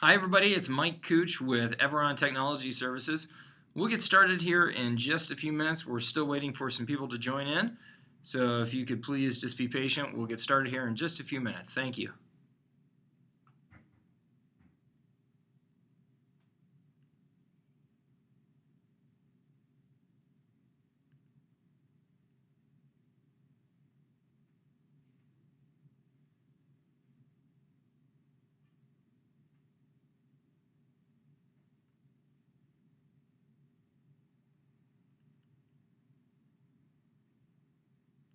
Hi everybody, it's Mike Cooch with Everon Technology Services. We'll get started here in just a few minutes. We're still waiting for some people to join in. So if you could please just be patient, we'll get started here in just a few minutes. Thank you.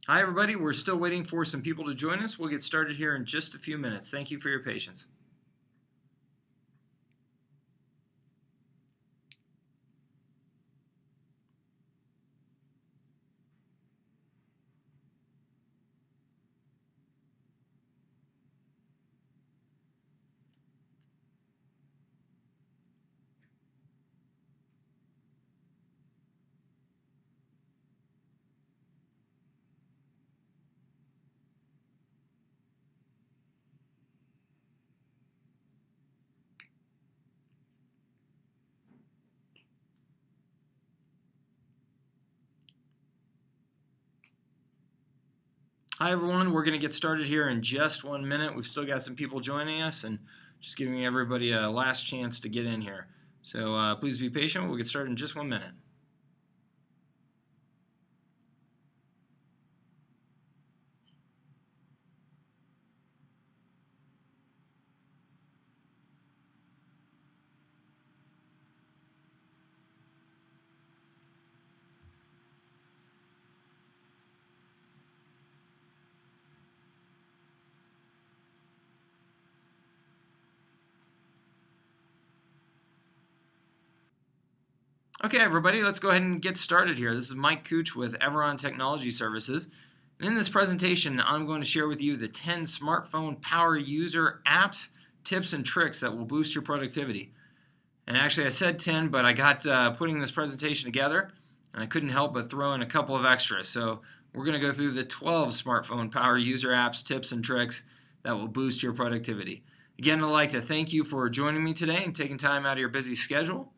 Hi everybody, we're still waiting for some people to join us. We'll get started here in just a few minutes. Thank you for your patience. Hi everyone, we're going to get started here in just 1 minute. We've still got some people joining us and just giving everybody a last chance to get in here. So please be patient. We'll get started in just 1 minute. Okay, everybody, let's go ahead and get started here. This is Mike Cooch with Everon Technology Services. And in this presentation, I'm going to share with you the 10 smartphone power user apps, tips, and tricks that will boost your productivity. And actually, I said 10, but I got putting this presentation together, and I couldn't help but throw in a couple of extras. So we're going to go through the 12 smartphone power user apps, tips, and tricks that will boost your productivity. Again, I'd like to thank you for joining me today and taking time out of your busy schedule.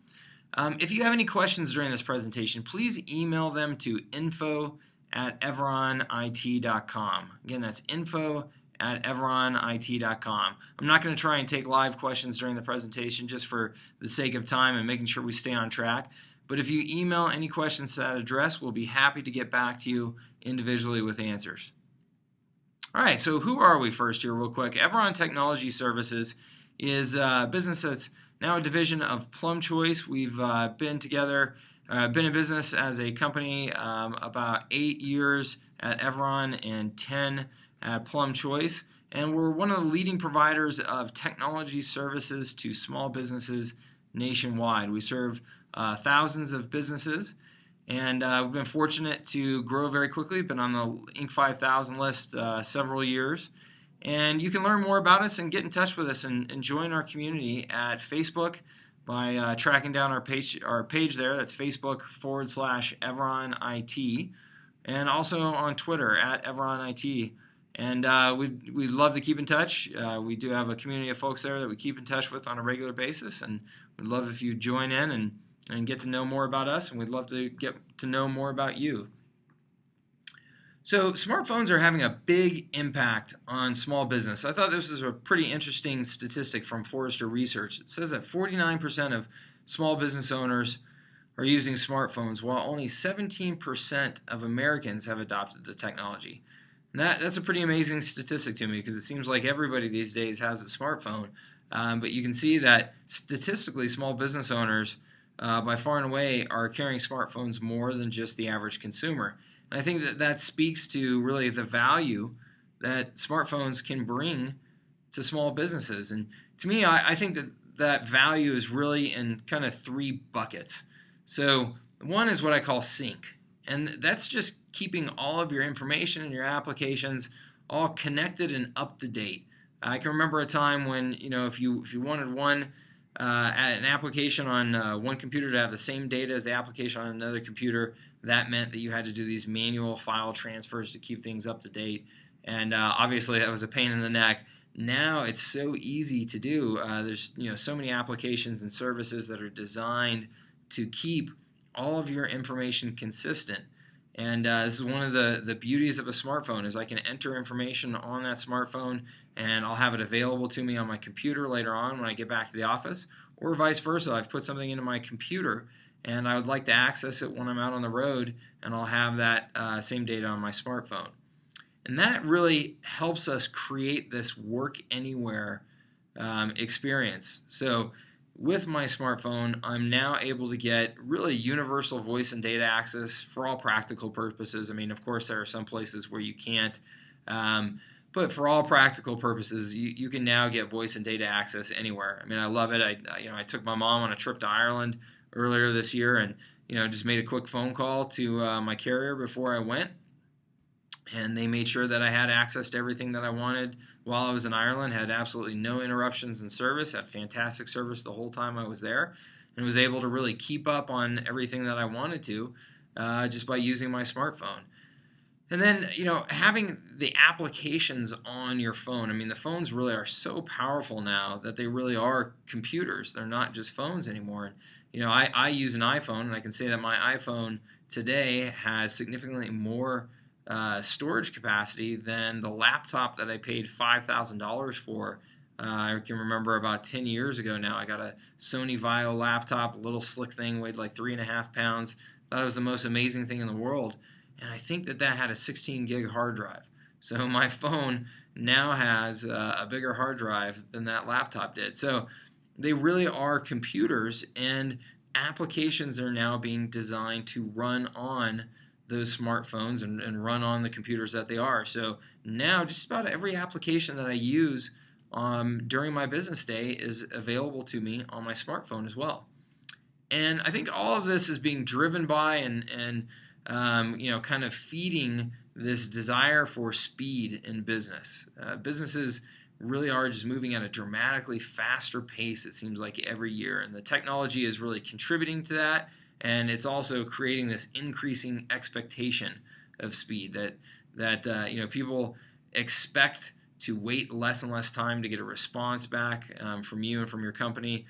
If you have any questions during this presentation, please email them to info@everonit.com. Again, that's info@everonit.com. I'm not going to try and take live questions during the presentation just for the sake of time and making sure we stay on track. But if you email any questions to that address, we'll be happy to get back to you individually with answers. All right, so who are we first here real quick? Everon Technology Services is a business that's now a division of Plum Choice. We've been in business as a company about 8 years at Everon and 10 at Plum Choice. And we're one of the leading providers of technology services to small businesses nationwide. We serve thousands of businesses, and we've been fortunate to grow very quickly. Been on the Inc. 5000 list several years. And you can learn more about us and get in touch with us and join our community at Facebook by tracking down our page there. That's Facebook.com/EveronIT, and also on Twitter at EveronIT. And we'd love to keep in touch. We do have a community of folks there that we keep in touch with on a regular basis, and we'd love if you join in and get to know more about us, and we'd love to get to know more about you. So smartphones are having a big impact on small business. I thought this was a pretty interesting statistic from Forrester Research. It says that 49% of small business owners are using smartphones, while only 17% of Americans have adopted the technology. And that's a pretty amazing statistic to me because it seems like everybody these days has a smartphone. But you can see that statistically, small business owners by far and away are carrying smartphones more than just the average consumer. And I think that speaks to really the value that smartphones can bring to small businesses. And to me, I think that value is really in kind of 3 buckets. So one is what I call sync. And that's just keeping all of your information and your applications all connected and up to date. I can remember a time when, if you wanted an application on one computer to have the same data as the application on another computer, that meant that you had to do these manual file transfers to keep things up to date. And obviously that was a pain in the neck. now it's so easy to do. There's so many applications and services that are designed to keep all of your information consistent. And this is one of the beauties of a smartphone is I can enter information on that smartphone and I'll have it available to me on my computer later on when I get back to the office, or vice versa. I've put something into my computer and I would like to access it when I'm out on the road, and I'll have that same data on my smartphone. And that really helps us create this work anywhere experience. So with my smartphone, I'm now able to get really universal voice and data access for all practical purposes. I mean, of course, there are some places where you can't, but for all practical purposes, you can now get voice and data access anywhere. I mean, I love it. I took my mom on a trip to Ireland earlier this year, and just made a quick phone call to my carrier before I went, and they made sure that I had access to everything that I wanted while I was in Ireland. Had absolutely no interruptions in service, had fantastic service the whole time I was there, and was able to really keep up on everything that I wanted to just by using my smartphone. And then, having the applications on your phone. I mean, the phones really are so powerful now that they really are computers. They're not just phones anymore. And, I use an iPhone, and I can say that my iPhone today has significantly more storage capacity than the laptop that I paid $5,000 for. I can remember about 10 years ago now, I got a Sony Vaio laptop, a little slick thing, weighed like 3.5 pounds. Thought it was the most amazing thing in the world. And I think that had a 16 gig hard drive. So my phone now has a bigger hard drive than that laptop did. So they really are computers, and applications are now being designed to run on those smartphones and run on the computers that they are. So now just about every application that I use during my business day is available to me on my smartphone as well. And I think all of this is being driven by and kind of feeding this desire for speed in business. Businesses really are just moving at a dramatically faster pace, it seems like, every year. And the technology is really contributing to that. And it's also creating this increasing expectation of speed that people expect to wait less and less time to get a response back from you and from your company.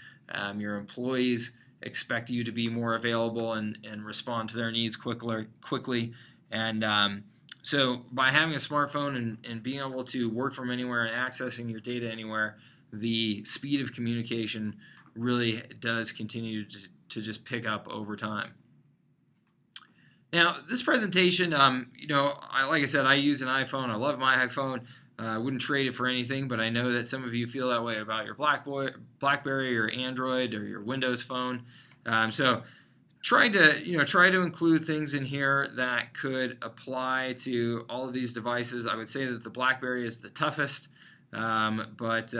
Your employees expect you to be more available and respond to their needs quickly. And so by having a smartphone and being able to work from anywhere and accessing your data anywhere, the speed of communication really does continue to just pick up over time. Now, this presentation, like I said, I use an iPhone. I love my iPhone. I wouldn't trade it for anything, but I know that some of you feel that way about your BlackBerry or Android or your Windows phone. So try to include things in here that could apply to all of these devices. I would say that the BlackBerry is the toughest, but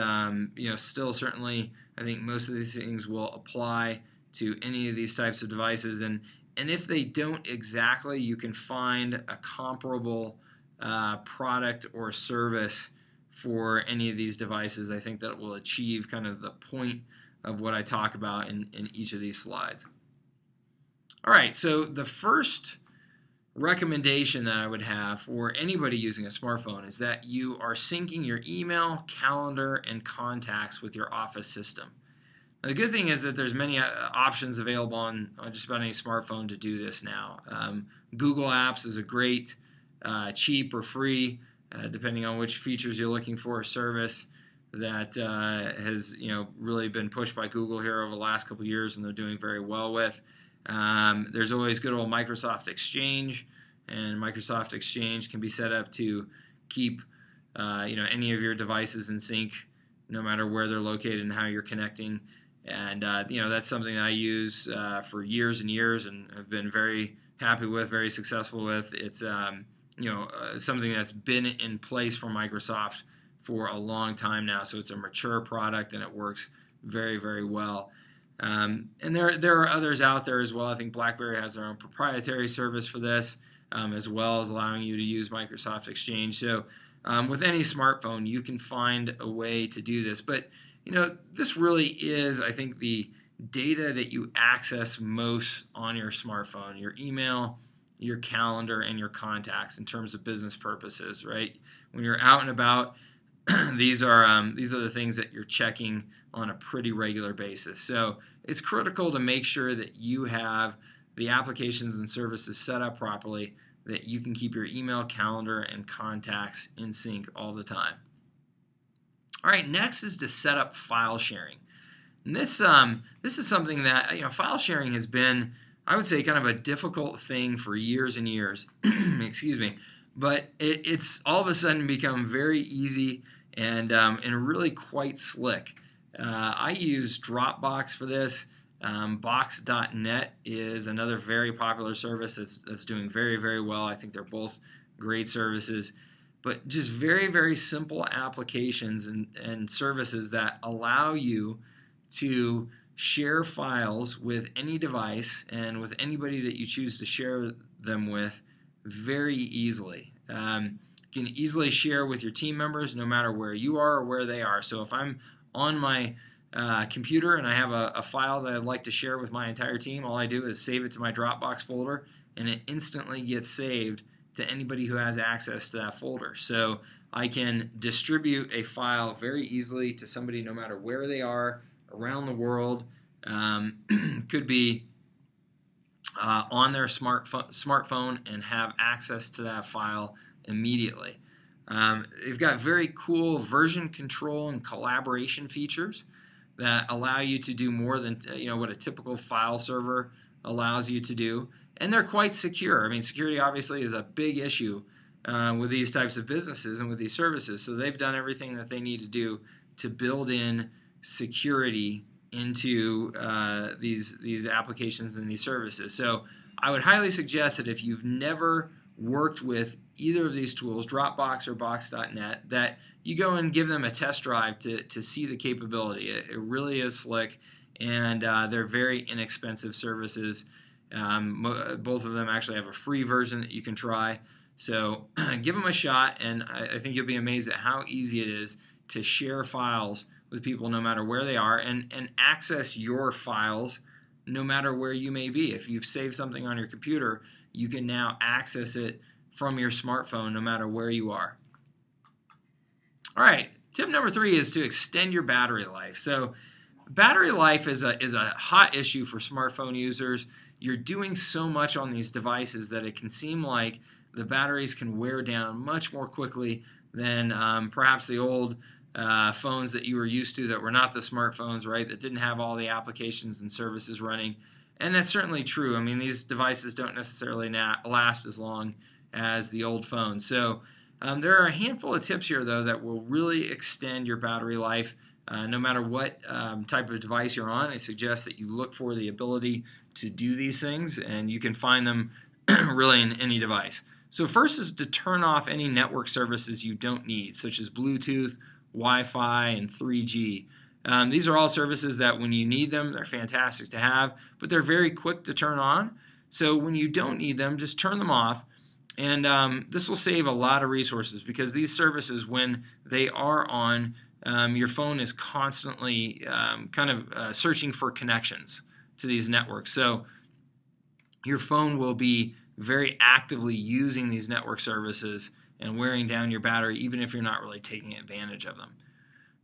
still certainly I think most of these things will apply to any of these types of devices. And if they don't exactly, you can find a comparable product or service for any of these devices. I think that will achieve kind of the point of what I talk about in each of these slides. All right, so the first recommendation that I would have for anybody using a smartphone is that you are syncing your email, calendar, and contacts with your Office system. Now, the good thing is that there's many options available on just about any smartphone to do this now. Google Apps is a great, cheap or free, depending on which features you're looking for, service that has really been pushed by Google here over the last couple of years, and they're doing very well with. There's always good old Microsoft Exchange, and Microsoft Exchange can be set up to keep any of your devices in sync, no matter where they're located and how you're connecting. And that's something that I use for years and years, and have been very happy with, very successful with. It's something that's been in place for Microsoft for a long time now, so it's a mature product and it works very, very well. And there are others out there as well. I think BlackBerry has their own proprietary service for this, as well as allowing you to use Microsoft Exchange. So with any smartphone, you can find a way to do this. But this really is, I think, the data that you access most on your smartphone: your email, your calendar, and your contacts in terms of business purposes, right? When you're out and about, these are the things that you're checking on a pretty regular basis. So it's critical to make sure that you have the applications and services set up properly, that you can keep your email, calendar, and contacts in sync all the time. All right, next is to set up file sharing. And this is something that, file sharing has been, I would say, kind of a difficult thing for years and years. Excuse me. But it's all of a sudden become very easy and really quite slick. I use Dropbox for this. Box.net is another very popular service that's doing very, very well. I think they're both great services. But just very, very simple applications and services that allow you to share files with any device and with anybody that you choose to share them with very easily. You can easily share with your team members no matter where you are or where they are. So if I'm on my computer and I have a file that I'd like to share with my entire team, all I do is save it to my Dropbox folder, and it instantly gets saved to anybody who has access to that folder. So I can distribute a file very easily to somebody no matter where they are around the world. Could be on their smartphone and have access to that file immediately. They've got very cool version control and collaboration features that allow you to do more than what a typical file server allows you to do, and they're quite secure. I mean, security obviously is a big issue with these types of businesses and with these services, so they've done everything that they need to do to build in security into these applications and these services. So I would highly suggest that if you've never worked with either of these tools, Dropbox or Box.net, that you go and give them a test drive to see the capability. It really is slick, and they're very inexpensive services. Both of them actually have a free version that you can try. So give them a shot, and I think you'll be amazed at how easy it is to share files with people no matter where they are, and access your files no matter where you may be. If you've saved something on your computer, you can now access it from your smartphone no matter where you are. All right, tip number 3 is to extend your battery life. So battery life is a hot issue for smartphone users. You're doing so much on these devices that it can seem like the batteries can wear down much more quickly than perhaps the old phones that you were used to that were not the smartphones, right, that didn't have all the applications and services running. And that's certainly true. I mean, these devices don't necessarily last as long as the old phones. So there are a handful of tips here, though, that will really extend your battery life. No matter what type of device you're on, I suggest that you look for the ability to do these things, and you can find them really in any device. So first is to turn off any network services you don't need, such as Bluetooth, Wi-Fi, and 3G. These are all services that when you need them, they're fantastic to have, but they're very quick to turn on. So when you don't need them, just turn them off. And this will save a lot of resources, because these services, when they are on, your phone is constantly searching for connections to these networks. So your phone will be very actively using these network services and wearing down your battery, even if you're not really taking advantage of them.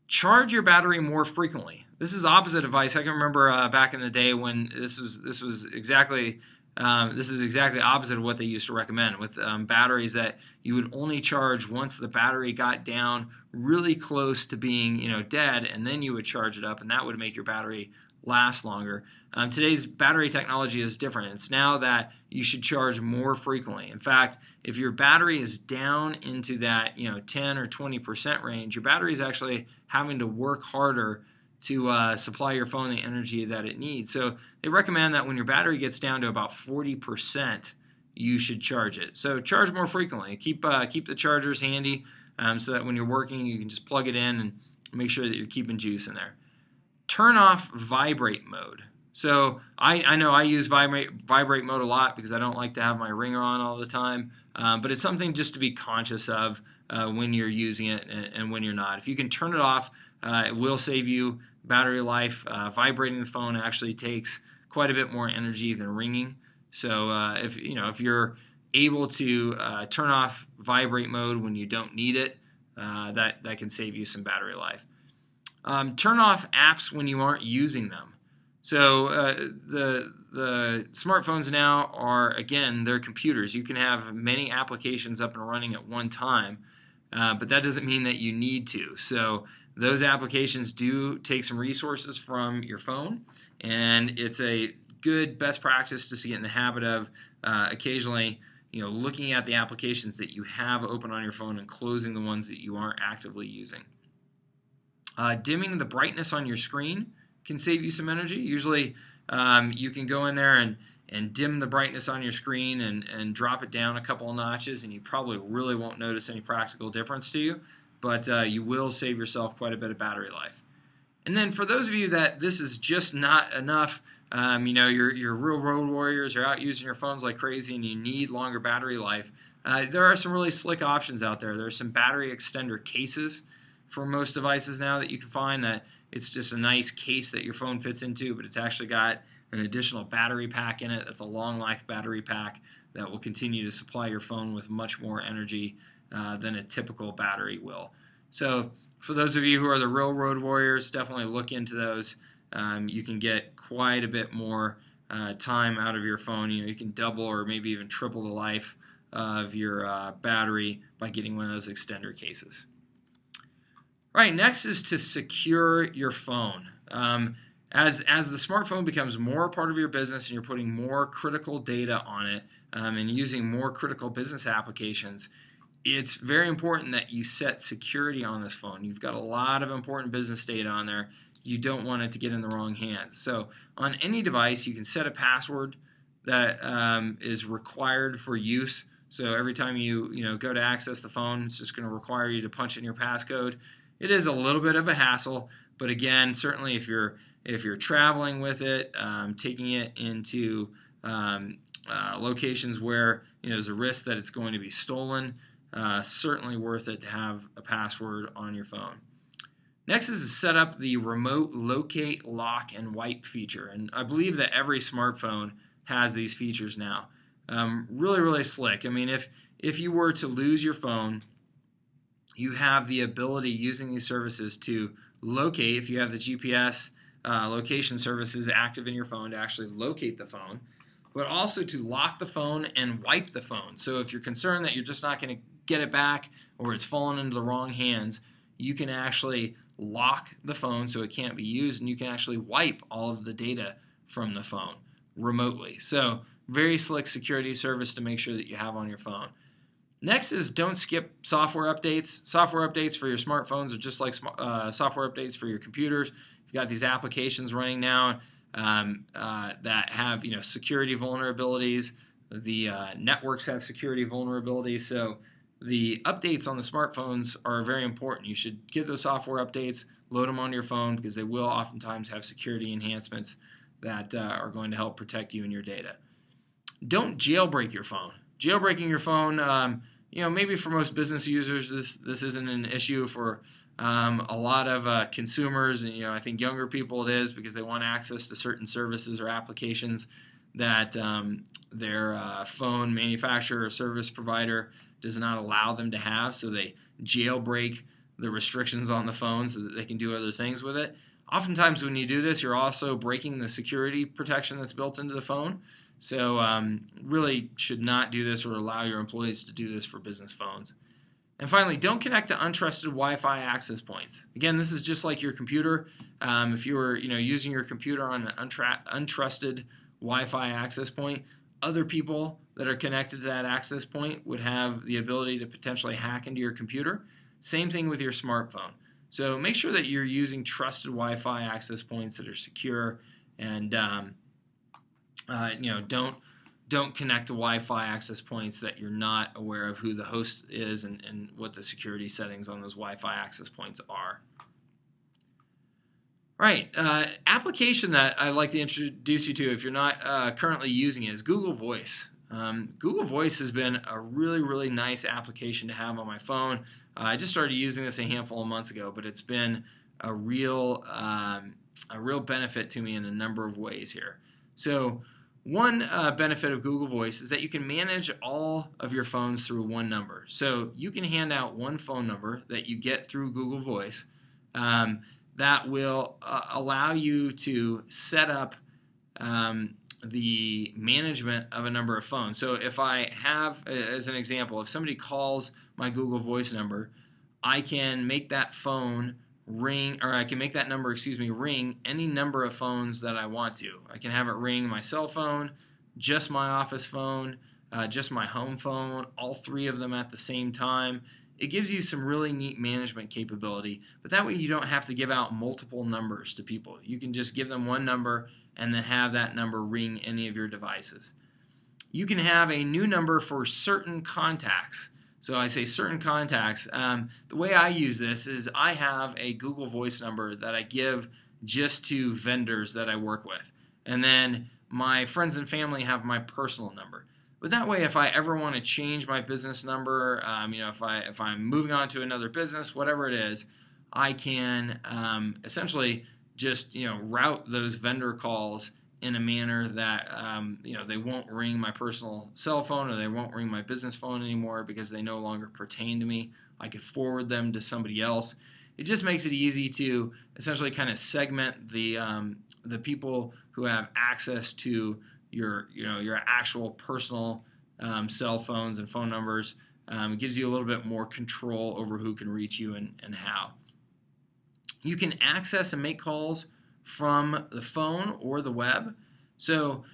Charge your battery more frequently. This is opposite advice. I can remember back in the day when this is exactly opposite of what they used to recommend, with batteries that you would only charge once the battery got down really close to being dead, and then you would charge it up, and that would make your battery last longer. Today's battery technology is different. It's now that you should charge more frequently. In fact, if your battery is down into that 10 or 20% range, your battery is actually having to work harder to supply your phone the energy that it needs. So they recommend that when your battery gets down to about 40%, you should charge it. So charge more frequently. Keep the chargers handy so that when you're working, you can just plug it in and make sure that you're keeping juice in there. Turn off vibrate mode. So I know I use vibrate mode a lot because I don't like to have my ringer on all the time, but it's something just to be conscious of when you're using it and when you're not. If you can turn it off, it will save you battery life. Vibrating the phone actually takes quite a bit more energy than ringing. So if you're able to turn off vibrate mode when you don't need it, that can save you some battery life. Turn off apps when you aren't using them. So the smartphones now are, again, they're computers. You can have many applications up and running at one time, but that doesn't mean that you need to. So those applications do take some resources from your phone, and it's a good best practice just to get in the habit of occasionally looking at the applications that you have open on your phone and closing the ones that you aren't actively using. Dimming the brightness on your screen can save you some energy. Usually you can go in there and dim the brightness on your screen and drop it down a couple of notches, and you probably really won't notice any practical difference to you, but you will save yourself quite a bit of battery life. And then for those of you that this is just not enough, you're real road warriors, you're out using your phones like crazy and you need longer battery life, there are some really slick options out there. There are some battery extender cases for most devices now that you can find that it's just a nice case that your phone fits into, but it's actually got an additional battery pack in it. That's a long life battery pack that will continue to supply your phone with much more energy than a typical battery will. So for those of you who are the real road warriors, definitely look into those. You can get quite a bit more time out of your phone. You can double or maybe even triple the life of your battery by getting one of those extender cases. Right, next is to secure your phone. As the smartphone becomes more a part of your business and you're putting more critical data on it and using more critical business applications, it's very important that you set security on this phone. You've got a lot of important business data on there. You don't want it to get in the wrong hands. So on any device, you can set a password that is required for use. So every time you go to access the phone, it's just going to require you to punch in your passcode. It is a little bit of a hassle, but again, certainly if you're traveling with it, taking it into locations where there's a risk that it's going to be stolen, certainly worth it to have a password on your phone. Next is to set up the remote locate, lock, and wipe feature, and I believe that every smartphone has these features now. Really, really slick. I mean, if you were to lose your phone, you have the ability using these services to locate, if you have the GPS location services active in your phone, to actually locate the phone, but also to lock the phone and wipe the phone. So if you're concerned that you're just not going to get it back or it's fallen into the wrong hands, you can actually lock the phone so it can't be used, and you can actually wipe all of the data from the phone remotely. So very slick security service to make sure that you have on your phone. Next is don't skip software updates. Software updates for your smartphones are just like software updates for your computers. You've got these applications running now that have security vulnerabilities. The networks have security vulnerabilities. So the updates on the smartphones are very important. You should get those software updates, load them on your phone, because they will oftentimes have security enhancements that are going to help protect you and your data. Don't jailbreak your phone. Jailbreaking your phone, maybe for most business users, this isn't an issue. For a lot of consumers, and I think younger people, it is, because they want access to certain services or applications that their phone manufacturer or service provider does not allow them to have. So they jailbreak the restrictions on the phone so that they can do other things with it. Oftentimes when you do this, you're also breaking the security protection that's built into the phone. So really should not do this or allow your employees to do this for business phones. And finally, don't connect to untrusted Wi-Fi access points. Again, this is just like your computer. If you were using your computer on an untrusted Wi-Fi access point, other people that are connected to that access point would have the ability to potentially hack into your computer. Same thing with your smartphone. So make sure that you're using trusted Wi-Fi access points that are secure, and don't connect to Wi-Fi access points that you're not aware of who the host is and what the security settings on those Wi-Fi access points are. Right, application that I'd like to introduce you to if you're not currently using it is Google Voice. Google Voice has been a really, really nice application to have on my phone. I just started using this a handful of months ago, but it's been a real benefit to me in a number of ways here. So One benefit of Google Voice is that you can manage all of your phones through one number. So you can hand out one phone number that you get through Google Voice that will allow you to set up the management of a number of phones. So if I have, as an example, if somebody calls my Google Voice number, I can make that phone ring, or I can make that number, ring any number of phones that I want to. I can have it ring my cell phone, just my office phone, just my home phone, all three of them at the same time. It gives you some really neat management capability, but that way you don't have to give out multiple numbers to people. You can just give them one number and then have that number ring any of your devices. You can have a new number for certain contacts. So I say certain contacts. The way I use this is I have a Google Voice number that I give just to vendors that I work with. And then my friends and family have my personal number. But that way, if I ever want to change my business number, if I'm moving on to another business, whatever it is, I can essentially just route those vendor calls in a manner that they won't ring my personal cell phone, or they won't ring my business phone anymore because they no longer pertain to me. I could forward them to somebody else. It just makes it easy to essentially kind of segment the people who have access to your actual personal cell phones and phone numbers. It gives you a little bit more control over who can reach you and how. You can access and make calls from the phone or the web. So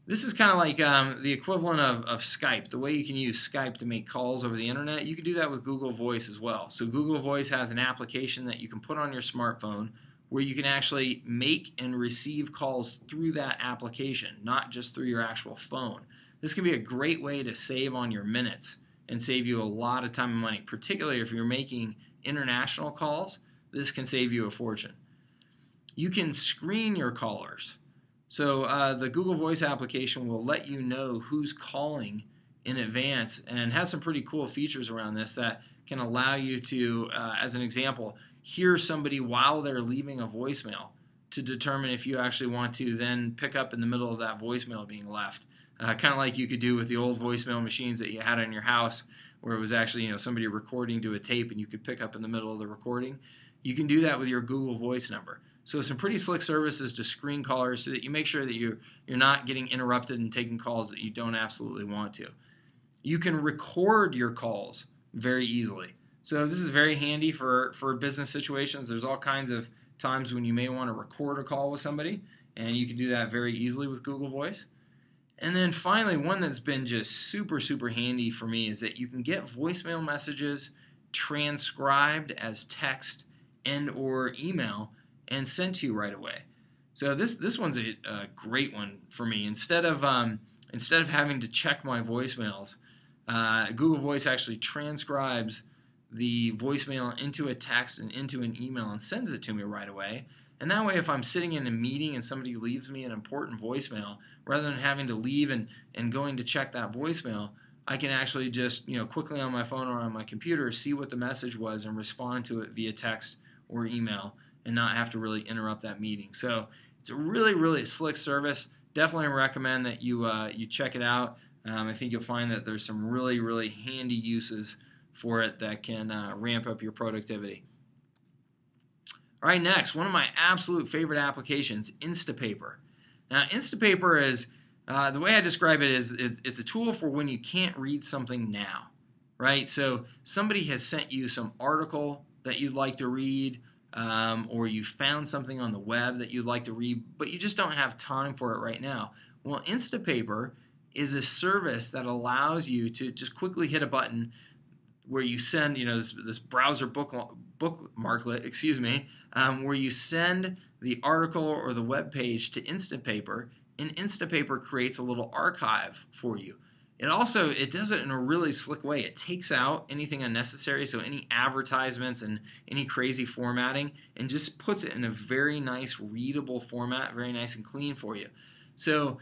this is kind of like the equivalent of Skype. The way you can use Skype to make calls over the internet, you can do that with Google Voice as well. So Google Voice has an application that you can put on your smartphone where you can actually make and receive calls through that application, not just through your actual phone. This can be a great way to save on your minutes and save you a lot of time and money, particularly if you're making international calls. This can save you a fortune. You can screen your callers. So the Google Voice application will let you know who's calling in advance, and has some pretty cool features around this that can allow you to, as an example, hear somebody while they're leaving a voicemail to determine if you actually want to then pick up in the middle of that voicemail being left. Kind of like you could do with the old voicemail machines that you had in your house, where it was actually somebody recording to a tape and you could pick up in the middle of the recording. You can do that with your Google Voice number. So some pretty slick services to screen callers so that you make sure that you're not getting interrupted and taking calls that you don't absolutely want to. You can record your calls very easily. So this is very handy for business situations. There's all kinds of times when you may want to record a call with somebody, and you can do that very easily with Google Voice. And then finally, one that's been just super, super handy for me is that you can get voicemail messages transcribed as text and or email and sent to you right away. So this one's a great one for me. Instead of having to check my voicemails, Google Voice actually transcribes the voicemail into a text and into an email and sends it to me right away. And that way, if I'm sitting in a meeting and somebody leaves me an important voicemail, rather than having to leave and going to check that voicemail, I can actually just quickly on my phone or on my computer see what the message was and respond to it via text or email, and not have to really interrupt that meeting. So it's a really, really slick service. Definitely recommend that you check it out. I think you'll find that there's some really, really handy uses for it that can ramp up your productivity. All right, next, one of my absolute favorite applications, Instapaper. Now, Instapaper is, the way I describe it is it's a tool for when you can't read something now, right? So somebody has sent you some article that you'd like to read, or you found something on the web that you'd like to read, but you just don't have time for it right now. Well, Instapaper is a service that allows you to just quickly hit a button where you send, this browser bookmarklet, where you send the article or the web page to Instapaper, and Instapaper creates a little archive for you. It does it in a really slick way. It takes out anything unnecessary, so any advertisements and any crazy formatting, and just puts it in a very nice readable format, very nice and clean for you. So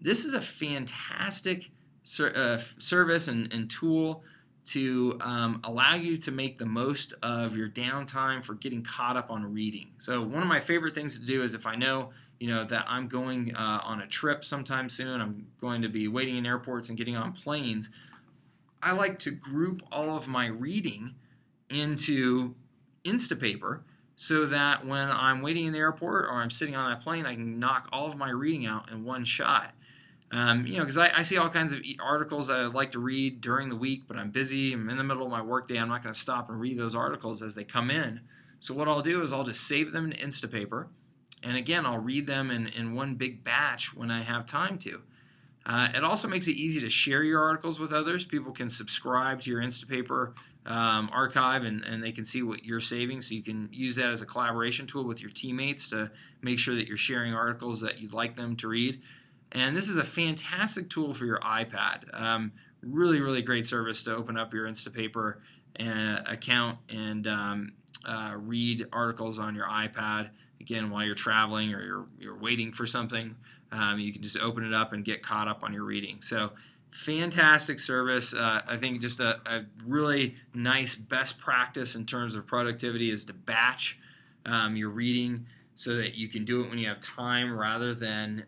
this is a fantastic service and tool to allow you to make the most of your downtime for getting caught up on reading. So one of my favorite things to do is if I know that I'm going on a trip sometime soon, I'm going to be waiting in airports and getting on planes, I like to group all of my reading into Instapaper so that when I'm waiting in the airport or I'm sitting on that plane, I can knock all of my reading out in one shot. Because I see all kinds of articles that I'd like to read during the week, but I'm busy, I'm in the middle of my workday, I'm not going to stop and read those articles as they come in. So what I'll do is I'll just save them in Instapaper, and again, I'll read them in one big batch when I have time to. It also makes it easy to share your articles with others. People can subscribe to your Instapaper archive and they can see what you're saving, so you can use that as a collaboration tool with your teammates to make sure that you're sharing articles that you'd like them to read. And this is a fantastic tool for your iPad. Really, really great service to open up your Instapaper account and read articles on your iPad. Again, while you're traveling or you're waiting for something, you can just open it up and get caught up on your reading. So fantastic service. I think just a really nice best practice in terms of productivity is to batch your reading so that you can do it when you have time rather than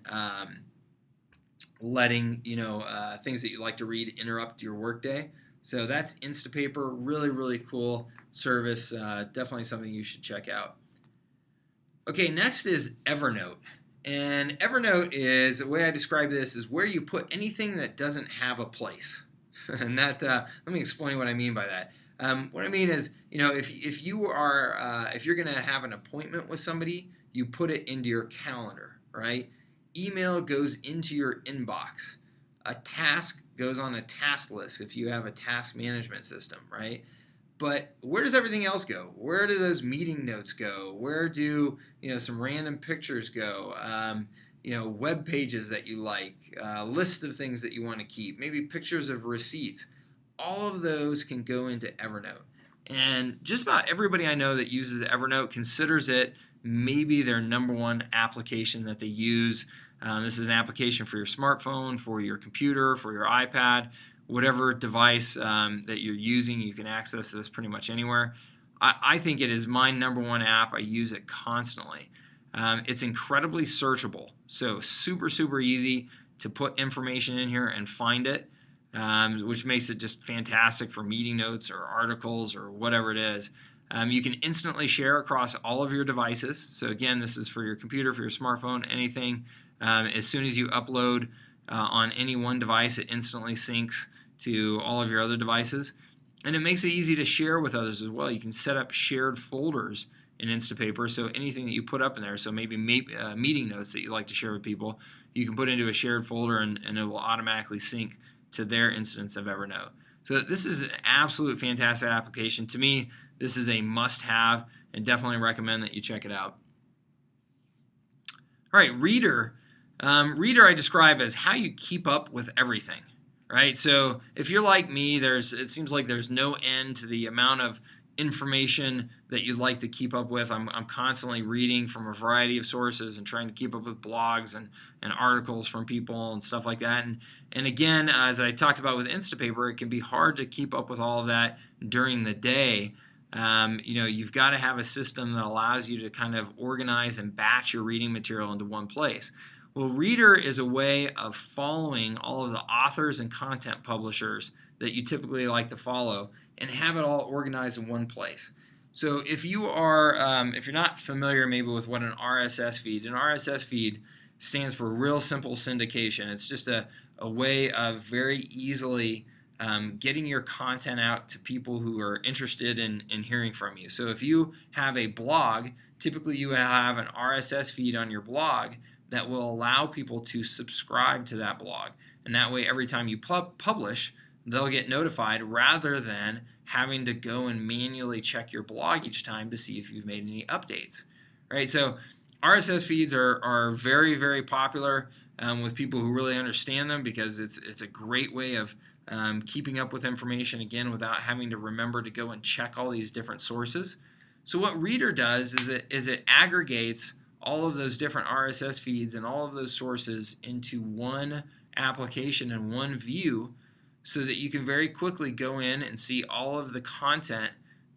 letting things that you like to read interrupt your workday. So that's Instapaper. Really, really cool service. Definitely something you should check out. Okay, next is Evernote. And Evernote is, the way I describe this, is where you put anything that doesn't have a place. And that, let me explain what I mean by that. What I mean is, if you're going to have an appointment with somebody, you put it into your calendar, right? Email goes into your inbox. A task goes on a task list if you have a task management system, right? But where does everything else go? Where do those meeting notes go? Where do some random pictures go? Web pages that you like, list of things that you want to keep, maybe pictures of receipts. All of those can go into Evernote. And just about everybody I know that uses Evernote considers it maybe their number one application that they use. This is an application for your smartphone, for your computer, for your iPad, whatever device that you're using. You can access this pretty much anywhere. I think it is my number one app. I use it constantly. It's incredibly searchable, so super, super easy to put information in here and find it, which makes it just fantastic for meeting notes or articles or whatever it is. You can instantly share across all of your devices. So again, this is for your computer, for your smartphone, anything. As soon as you upload on any one device, it instantly syncs to all of your other devices. And it makes it easy to share with others as well. You can set up shared folders in Instapaper, so anything that you put up in there, so maybe meeting notes that you like to share with people, you can put into a shared folder and it will automatically sync to their instance of Evernote. So this is an absolute fantastic application. To me, this is a must-have and definitely recommend that you check it out. All right, Reader. Reader I describe as how you keep up with everything, right? So if you're like me, it seems like there's no end to the amount of information that you'd like to keep up with. I'm constantly reading from a variety of sources and trying to keep up with blogs and articles from people and stuff like that. And again, as I talked about with Instapaper, it can be hard to keep up with all of that during the day. You've got to have a system that allows you to kind of organize and batch your reading material into one place. Well, Reader is a way of following all of the authors and content publishers that you typically like to follow and have it all organized in one place. So if you're not familiar maybe with what an RSS feed stands for Real Simple Syndication. It's just a way of very easily getting your content out to people who are interested in hearing from you. So if you have a blog, typically you have an RSS feed on your blog that will allow people to subscribe to that blog. And that way every time you publish, they'll get notified rather than having to go and manually check your blog each time to see if you've made any updates. Right? So RSS feeds are very, very popular with people who really understand them because it's a great way of keeping up with information, again, without having to remember to go and check all these different sources. So what Reader does is it aggregates all of those different RSS feeds and all of those sources into one application and one view so that you can very quickly go in and see all of the content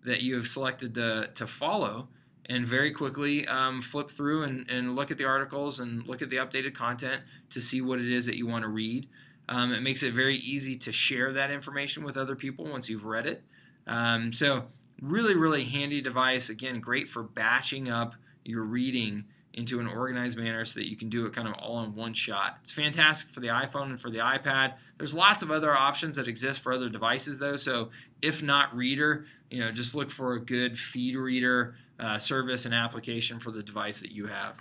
that you have selected to follow, and very quickly flip through and look at the articles and look at the updated content to see what it is that you want to read. It makes it very easy to share that information with other people once you've read it. So really, really handy device. Again, great for batching up your reading into an organized manner so that you can do it kind of all in one shot. It's fantastic for the iPhone and for the iPad. There's lots of other options that exist for other devices though, so if not Reader, just look for a good feed reader service and application for the device that you have.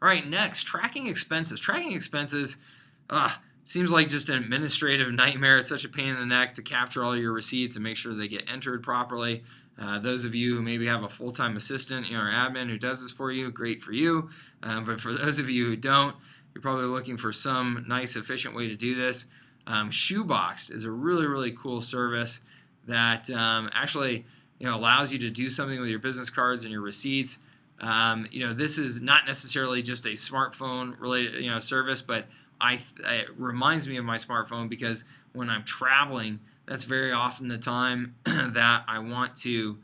All right, next, tracking expenses. Tracking expenses seems like just an administrative nightmare. It's such a pain in the neck to capture all your receipts and make sure they get entered properly. Those of you who maybe have a full-time assistant, or admin who does this for you, great for you. But for those of you who don't, you're probably looking for some nice, efficient way to do this. Shoeboxed is a really, really cool service that actually allows you to do something with your business cards and your receipts. This is not necessarily just a smartphone-related service, but it reminds me of my smartphone because when I'm traveling, that's very often the time that I want to,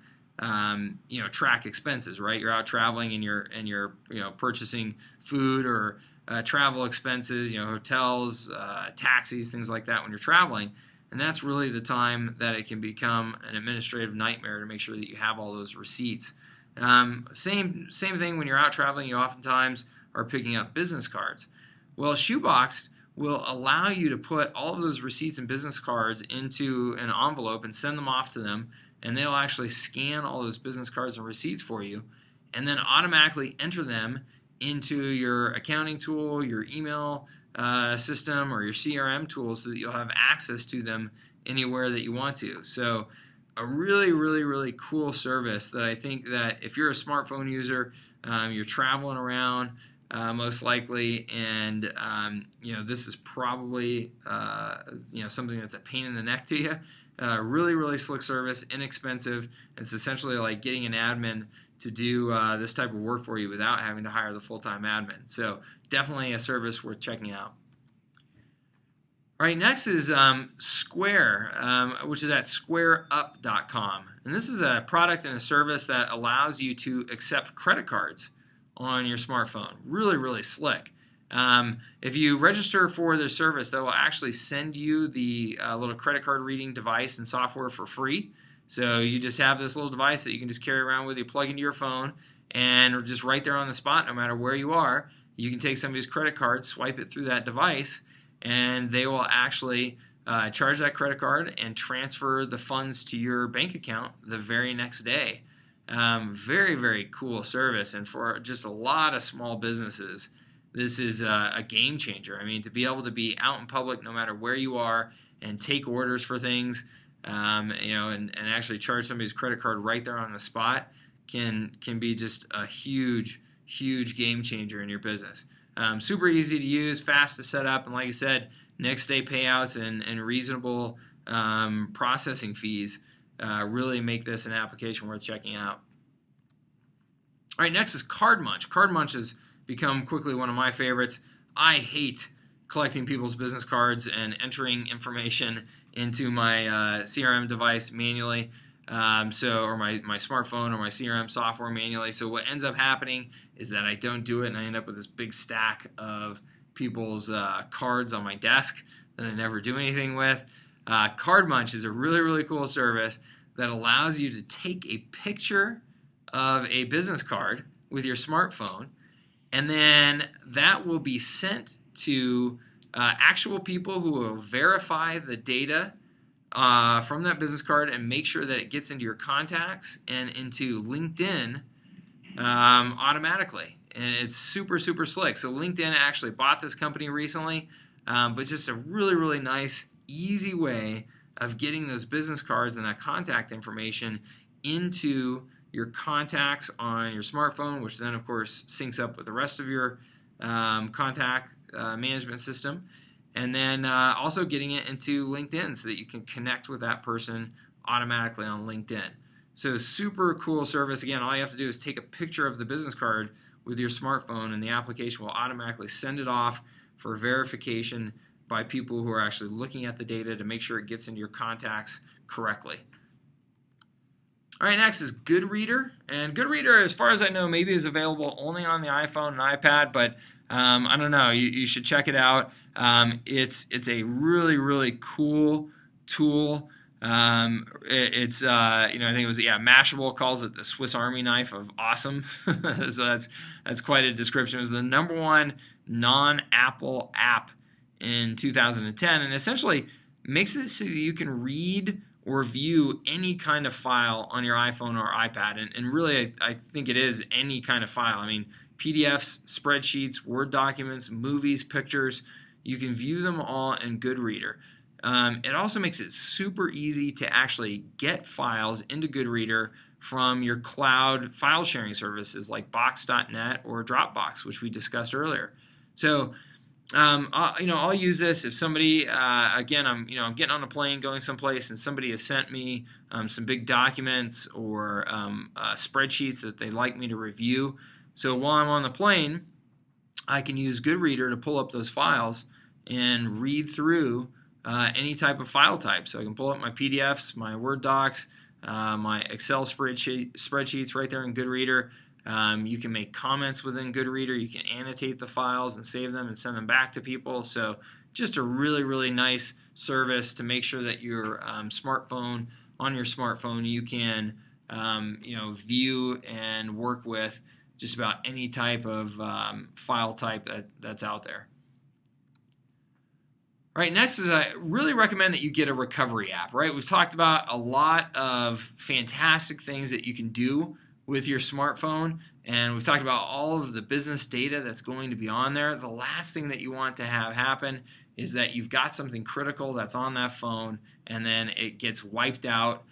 track expenses. Right, you're out traveling and you're purchasing food or travel expenses, hotels, taxis, things like that when you're traveling, and that's really the time that it can become an administrative nightmare to make sure that you have all those receipts. Same thing when you're out traveling. You oftentimes are picking up business cards. Well, Shoeboxed will allow you to put all of those receipts and business cards into an envelope and send them off to them, and they'll actually scan all those business cards and receipts for you and then automatically enter them into your accounting tool, your email system, or your CRM tool so that you'll have access to them anywhere that you want to. So a really, really, really cool service that I think that if you're a smartphone user, you're traveling around, most likely, and this is probably something that's a pain in the neck to you. Really, really slick service, inexpensive. It's essentially like getting an admin to do this type of work for you without having to hire the full-time admin. So definitely a service worth checking out. All right, next is Square, which is at squareup.com. And this is a product and a service that allows you to accept credit cards on your smartphone. Really, really slick. If you register for their service, they will actually send you the little credit card reading device and software for free. So you just have this little device that you can just carry around with you, plug into your phone, and just right there on the spot, no matter where you are, you can take somebody's credit card, swipe it through that device, and they will actually charge that credit card and transfer the funds to your bank account the very next day. Very, very cool service, and for just a lot of small businesses, this is a game changer. I mean, to be able to be out in public no matter where you are and take orders for things, and actually charge somebody's credit card right there on the spot can be just a huge, huge game changer in your business. Super easy to use, fast to set up, and like I said, next day payouts and reasonable processing fees really make this an application worth checking out. All right, next is CardMunch. CardMunch has become quickly one of my favorites. I hate collecting people's business cards and entering information into my CRM device manually, or my smartphone or my CRM software manually. So what ends up happening is that I don't do it, and I end up with this big stack of people's cards on my desk that I never do anything with. CardMunch is a really, really cool service that allows you to take a picture of a business card with your smartphone, and then that will be sent to actual people who will verify the data from that business card and make sure that it gets into your contacts and into LinkedIn automatically. And it's super, super slick. So LinkedIn actually bought this company recently, but just a really, really nice, easy way of getting those business cards and that contact information into your contacts on your smartphone, which then, of course, syncs up with the rest of your contact management system. And then also getting it into LinkedIn so that you can connect with that person automatically on LinkedIn. So super cool service. Again, all you have to do is take a picture of the business card with your smartphone, and the application will automatically send it off for verification by people who are actually looking at the data to make sure it gets into your contacts correctly. All right, next is Goodreader. And Goodreader, as far as I know, maybe is available only on the iPhone and iPad, but I don't know. You should check it out. It's a really, really cool tool. It's I think it was Mashable calls it the Swiss Army knife of awesome. So that's quite a description. It was the #1 non-Apple app in 2010, and essentially makes it so that you can read or view any kind of file on your iPhone or iPad. And really, I think it is any kind of file. I mean, PDFs, spreadsheets, Word documents, movies, pictures, you can view them all in Goodreader. It also makes it super easy to actually get files into Goodreader from your cloud file sharing services like Box.net or Dropbox, which we discussed earlier. So I'll use this if somebody, again, I'm getting on a plane going someplace and somebody has sent me some big documents or spreadsheets that they'd like me to review. So while I'm on the plane, I can use Goodreader to pull up those files and read through any type of file type. So I can pull up my PDFs, my Word docs, my Excel spreadsheets right there in Goodreader. You can make comments within Goodreader. You can annotate the files and save them and send them back to people. So just a really, really nice service to make sure that your smartphone, you can view and work with just about any type of file type that's out there. All right, next is I really recommend that you get a recovery app, right? We've talked about a lot of fantastic things that you can do with your smartphone, and we've talked about all of the business data that's going to be on there. The last thing that you want to have happen is that you've got something critical that's on that phone and then it gets wiped out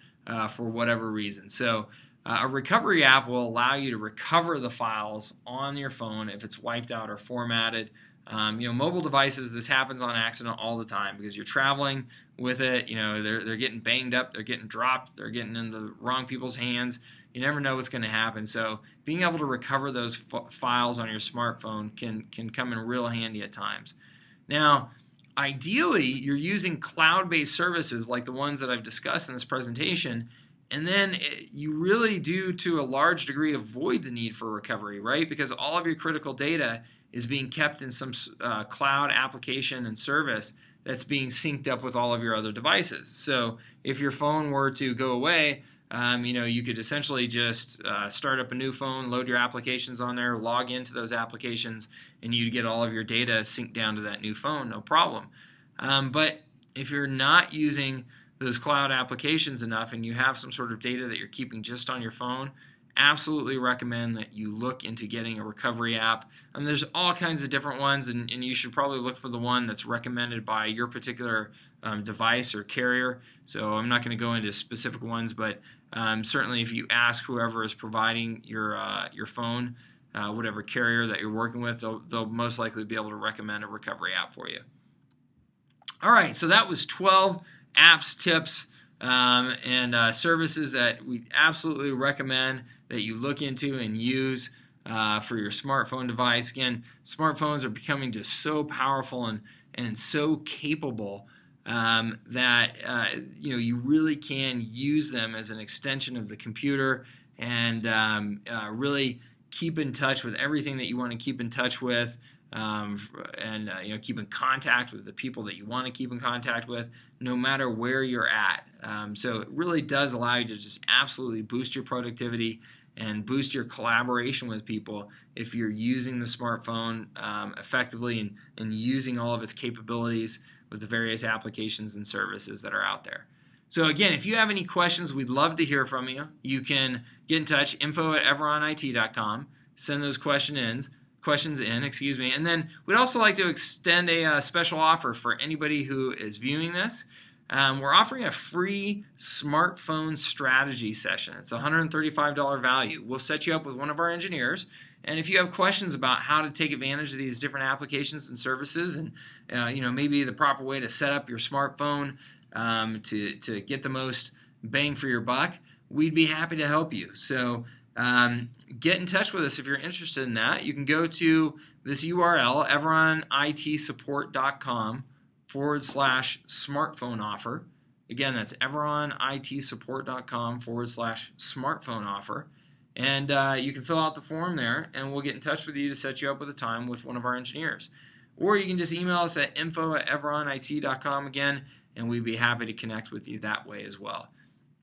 for whatever reason. So a recovery app will allow you to recover the files on your phone if it's wiped out or formatted. Mobile devices, this happens on accident all the time because you're traveling with it. They're getting banged up, they're getting dropped, they're getting in the wrong people's hands. You never know what's going to happen. So being able to recover those files on your smartphone can come in real handy at times. Now, ideally, you're using cloud-based services like the ones that I've discussed in this presentation, and then you really do, to a large degree, avoid the need for recovery, right? Because all of your critical data is being kept in some cloud application and service that's being synced up with all of your other devices. So if your phone were to go away, you could essentially just start up a new phone, load your applications on there, log into those applications, and you'd get all of your data synced down to that new phone, no problem. But if you're not using those cloud applications enough and you have some sort of data that you're keeping just on your phone, absolutely recommend that you look into getting a recovery app. And there's all kinds of different ones, and you should probably look for the one that's recommended by your particular device or carrier. So I'm not going to go into specific ones, but certainly if you ask whoever is providing your phone, whatever carrier that you're working with, they'll most likely be able to recommend a recovery app for you. All right, so that was 12 apps, tips, and services that we absolutely recommend that you look into and use for your smartphone device. Again, smartphones are becoming just so powerful and so capable that you really can use them as an extension of the computer and really keep in touch with everything that you want to keep in touch with. Keep in contact with the people that you want to keep in contact with, no matter where you're at. So it really does allow you to just absolutely boost your productivity and boost your collaboration with people if you're using the smartphone effectively and using all of its capabilities with the various applications and services that are out there. So again, if you have any questions, we'd love to hear from you. You can get in touch, info@everonit.com, send those questions in, and then we'd also like to extend a special offer for anybody who is viewing this. We're offering a free smartphone strategy session. It's a $135 value. We'll set you up with one of our engineers, and if you have questions about how to take advantage of these different applications and services and maybe the proper way to set up your smartphone to get the most bang for your buck, we'd be happy to help you. So get in touch with us if you're interested in that. You can go to this URL, everonitsupport.com everon.com/smartphone offer. Again, that's everonitsupport.com/smartphone offer. And you can fill out the form there, and we'll get in touch with you to set you up with a time with one of our engineers. Or you can just email us at info@everonit.com again, and we'd be happy to connect with you that way as well.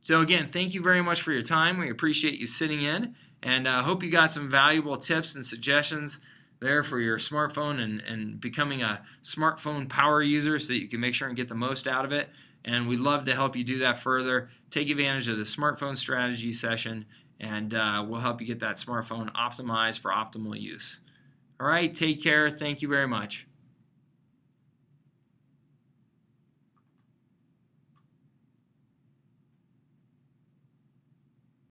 So again, thank you very much for your time. We appreciate you sitting in, and hope you got some valuable tips and suggestions there for your smartphone and becoming a smartphone power user so that you can make sure and get the most out of it. And we'd love to help you do that further. Take advantage of the smartphone strategy session, and we'll help you get that smartphone optimized for optimal use. All right, take care. Thank you very much.